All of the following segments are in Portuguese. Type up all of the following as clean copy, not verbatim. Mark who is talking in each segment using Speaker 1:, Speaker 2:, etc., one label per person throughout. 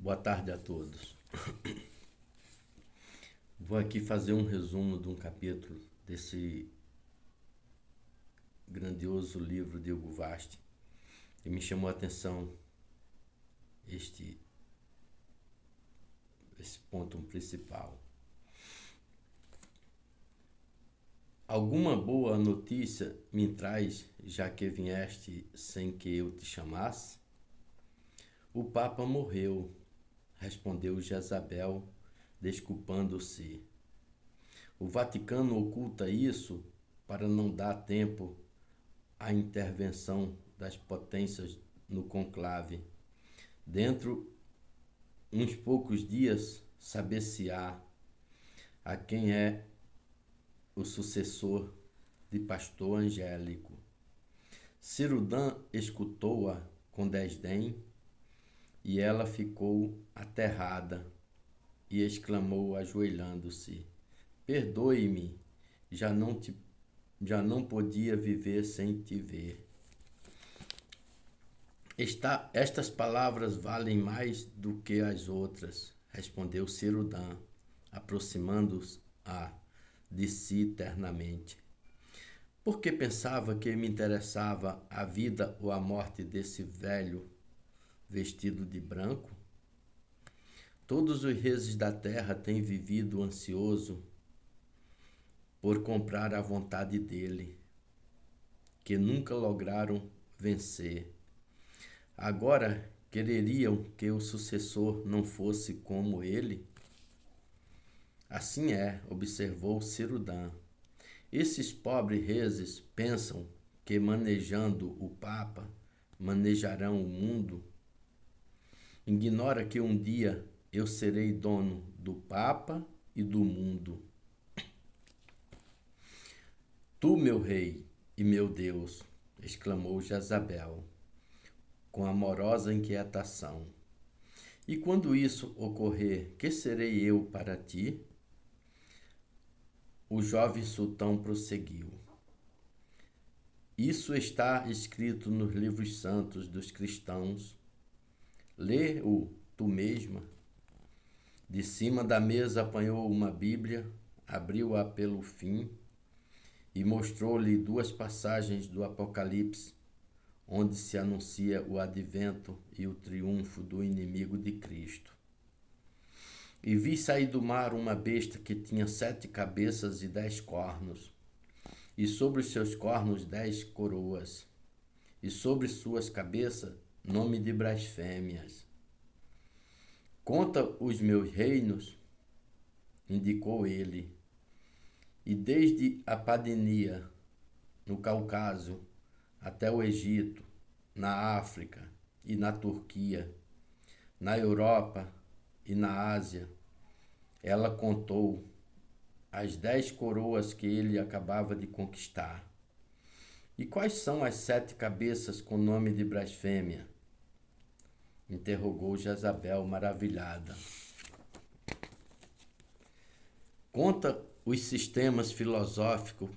Speaker 1: Boa tarde a todos. Vou aqui fazer um resumo de um capítulo desse grandioso livro de Hugo Vast, e me chamou a atenção esse ponto principal. Alguma boa notícia me traz, já que vieste sem que eu te chamasse? O Papa morreu, respondeu Jezabel, desculpando-se. O Vaticano oculta isso para não dar tempo à intervenção das potências no conclave. Dentro uns poucos dias saber-se-á a quem é o sucessor de pastor Angélico. Cirudan escutou-a com desdém e ela ficou aterrada e exclamou ajoelhando-se: Perdoe-me, já não podia viver sem te ver. Estas palavras valem mais do que as outras, respondeu Cirudan, aproximando-se de si ternamente. Por que pensava que me interessava a vida ou a morte desse velho vestido de branco? Todos os reis da terra têm vivido ansioso por comprar a vontade dele, que nunca lograram vencer. Agora quereriam que o sucessor não fosse como ele? Assim é, observou Cirudan. Esses pobres reis pensam que manejando o Papa, manejarão o mundo. Ignora que um dia eu serei dono do Papa e do mundo. Tu, meu rei e meu Deus, exclamou Jezabel, com amorosa inquietação. E quando isso ocorrer, que serei eu para ti? O jovem sultão prosseguiu. Isso está escrito nos livros santos dos cristãos. Lê-o tu mesma. De cima da mesa apanhou uma Bíblia, abriu-a pelo fim e mostrou-lhe duas passagens do Apocalipse, onde se anuncia o advento e o triunfo do inimigo de Cristo. E vi sair do mar uma besta que tinha 7 cabeças e 10 cornos, e sobre os seus cornos 10 coroas, e sobre suas cabeças nome de blasfêmias. Conta os meus reinos, indicou ele, e desde a Padania, no Cáucaso, até o Egito, na África e na Turquia, na Europa e na Ásia, ela contou as 10 coroas que ele acabava de conquistar. E quais são as 7 cabeças com nome de blasfêmia? Interrogou Jezabel, maravilhada. Conta os sistemas filosóficos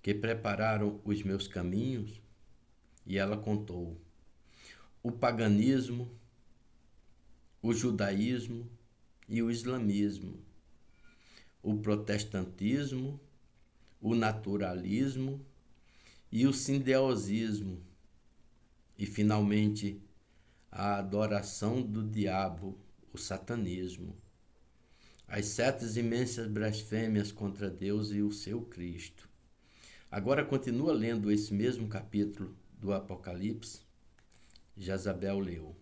Speaker 1: que prepararam os meus caminhos? E ela contou o paganismo, o judaísmo e o islamismo, o protestantismo, o naturalismo e o sindeosismo, e finalmente a adoração do diabo, o satanismo, as 7 imensas blasfêmias contra Deus e o seu Cristo. Agora continua lendo esse mesmo capítulo do Apocalipse. Jezabel leu.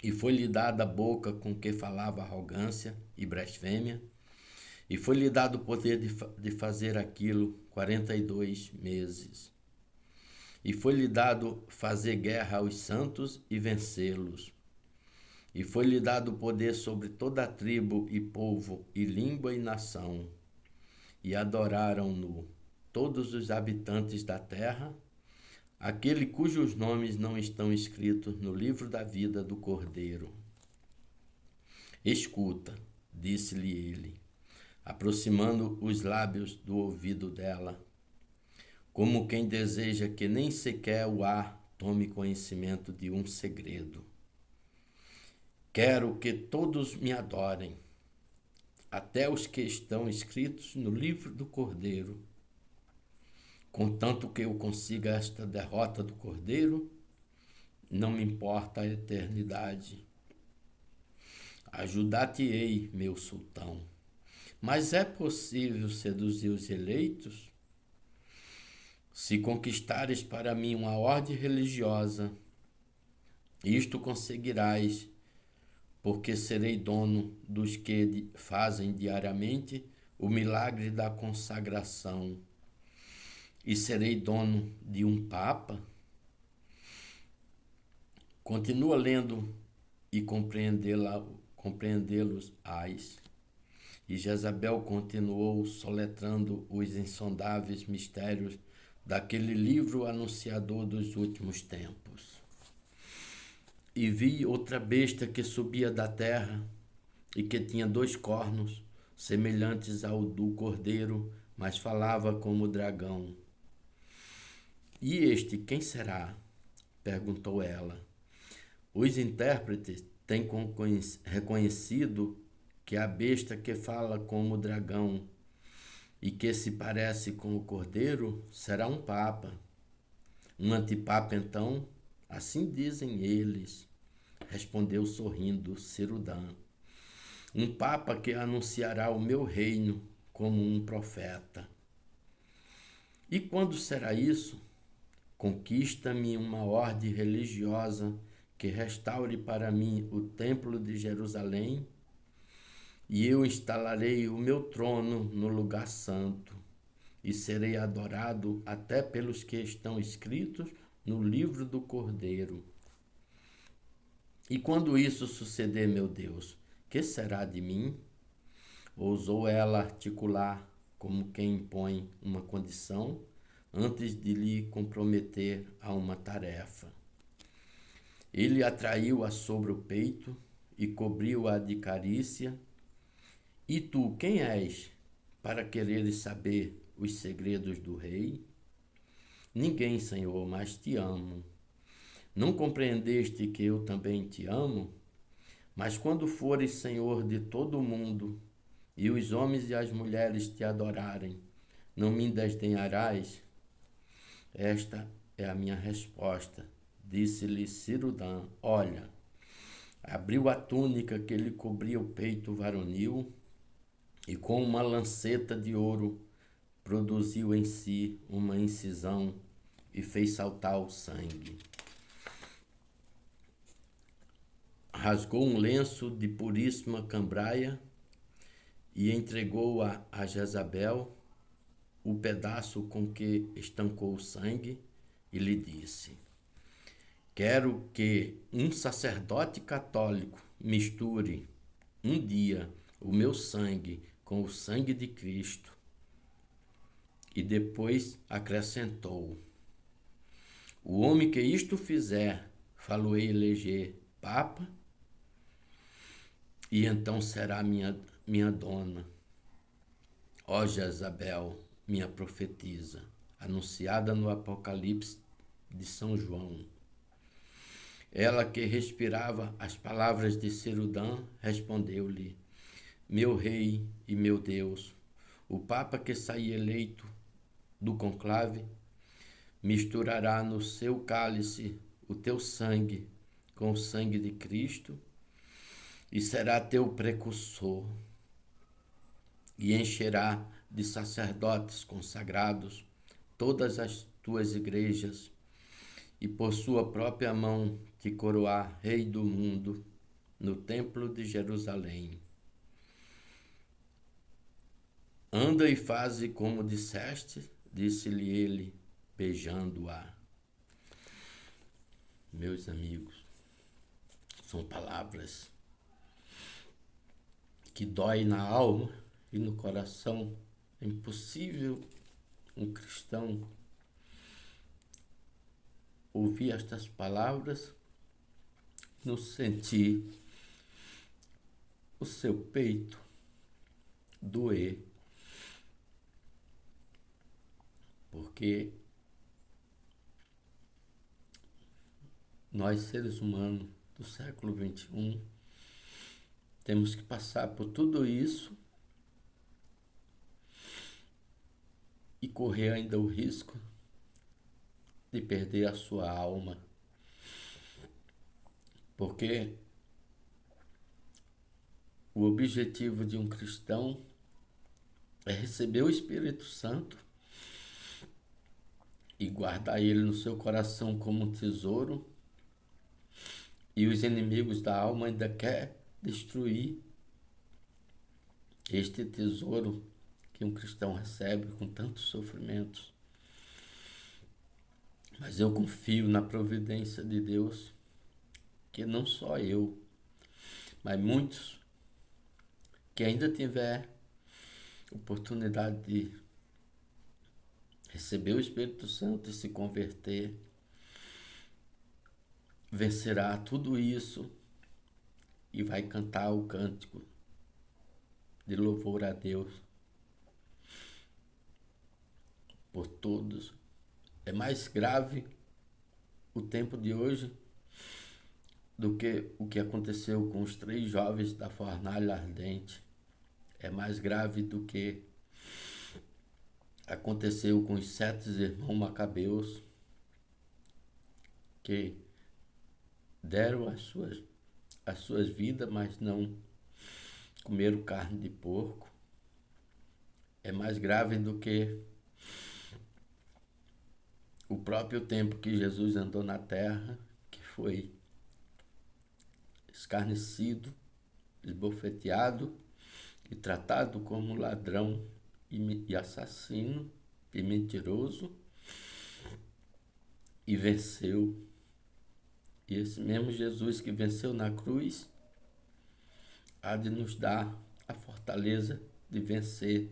Speaker 1: E foi-lhe dada a boca com que falava arrogância e blasfêmia, e foi-lhe dado o poder de fazer aquilo 42 meses. E foi-lhe dado fazer guerra aos santos e vencê-los. E foi-lhe dado poder sobre toda a tribo e povo e língua e nação. E adoraram-no todos os habitantes da terra, aquele cujos nomes não estão escritos no livro da vida do Cordeiro. Escuta, disse-lhe ele, aproximando os lábios do ouvido dela, como quem deseja que nem sequer o ar tome conhecimento de um segredo. Quero que todos me adorem, até os que estão escritos no livro do Cordeiro. Contanto que eu consiga esta derrota do Cordeiro, não me importa a eternidade. Ajudar-te-ei, meu sultão. Mas é possível seduzir os eleitos? Se conquistares para mim uma ordem religiosa, isto conseguirás, porque serei dono dos que fazem diariamente o milagre da consagração. E serei dono de um papa? Continua lendo e compreendê-los-ás. E Jezabel continuou soletrando os insondáveis mistérios daquele livro anunciador dos últimos tempos. E vi outra besta que subia da terra e que tinha 2 cornos, semelhantes ao do cordeiro, mas falava como o dragão. E este quem será? Perguntou ela. Os intérpretes têm reconhecido que a besta que fala como o dragão e que se parece com o cordeiro será um papa. Um antipapa, então? Assim dizem eles, respondeu sorrindo Cirudã. Um papa que anunciará o meu reino como um profeta. E quando será isso? Conquista-me uma ordem religiosa que restaure para mim o templo de Jerusalém, e eu instalarei o meu trono no lugar santo, e serei adorado até pelos que estão escritos no livro do Cordeiro. E quando isso suceder, meu Deus, que será de mim? Ousou ela articular como quem impõe uma condição antes de lhe comprometer a uma tarefa. Ele atraiu-a sobre o peito e cobriu-a de carícia. E tu, quem és, para quereres saber os segredos do rei? Ninguém, Senhor, mas te amo. Não compreendeste que eu também te amo? Mas quando fores Senhor de todo o mundo, e os homens e as mulheres te adorarem, não me desdenharás? Esta é a minha resposta. Disse-lhe Cirudã: olha, abriu a túnica que lhe cobria o peito varonil e com uma lanceta de ouro produziu em si uma incisão e fez saltar o sangue. Rasgou um lenço de puríssima cambraia e entregou a Jezabel o pedaço com que estancou o sangue e lhe disse: quero que um sacerdote católico misture um dia o meu sangue com o sangue de Cristo. E depois acrescentou: o homem que isto fizer, falo-ei eleger papa, e então será minha dona. Ó Jezabel, minha profetisa, anunciada no Apocalipse de São João. Ela que respirava as palavras de Cirudã, respondeu-lhe: meu rei e meu Deus, o papa que sair eleito do conclave misturará no seu cálice o teu sangue com o sangue de Cristo e será teu precursor e encherá de sacerdotes consagrados todas as tuas igrejas e por sua própria mão te coroar rei do mundo no templo de Jerusalém. Anda e faze como disseste, disse-lhe ele, beijando-a. Meus amigos, são palavras que dói na alma e no coração. É impossível um cristão ouvir estas palavras, não sentir o seu peito doer, porque nós, seres humanos do século XXI, temos que passar por tudo isso e correr ainda o risco de perder a sua alma. Porque o objetivo de um cristão é receber o Espírito Santo e guardar ele no seu coração como um tesouro, e os inimigos da alma ainda querem destruir este tesouro que um cristão recebe com tantos sofrimentos. Mas eu confio na providência de Deus, que não só eu, mas muitos que ainda tiver oportunidade de receber o Espírito Santo e se converter, vencerá tudo isso e vai cantar o cântico de louvor a Deus por todos. É mais grave o tempo de hoje do que o que aconteceu com os 3 jovens da fornalha ardente. É mais grave do que aconteceu com os 7 irmãos macabeus, que deram as suas vidas, mas não comeram carne de porco. É mais grave do que o próprio tempo que Jesus andou na terra, que foi escarnecido, esbofeteado e tratado como ladrão e assassino e mentiroso, e venceu. E esse mesmo Jesus que venceu na cruz há de nos dar a fortaleza de vencer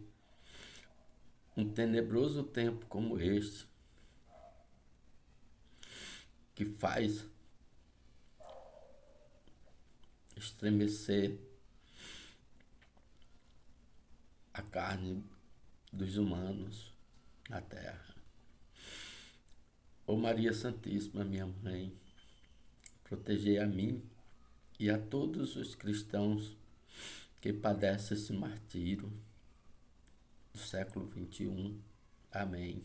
Speaker 1: um tenebroso tempo como este, que faz estremecer a carne dos humanos na terra. Ó Maria Santíssima, minha mãe, protegei a mim e a todos os cristãos que padecem esse martírio do século XXI. Amém.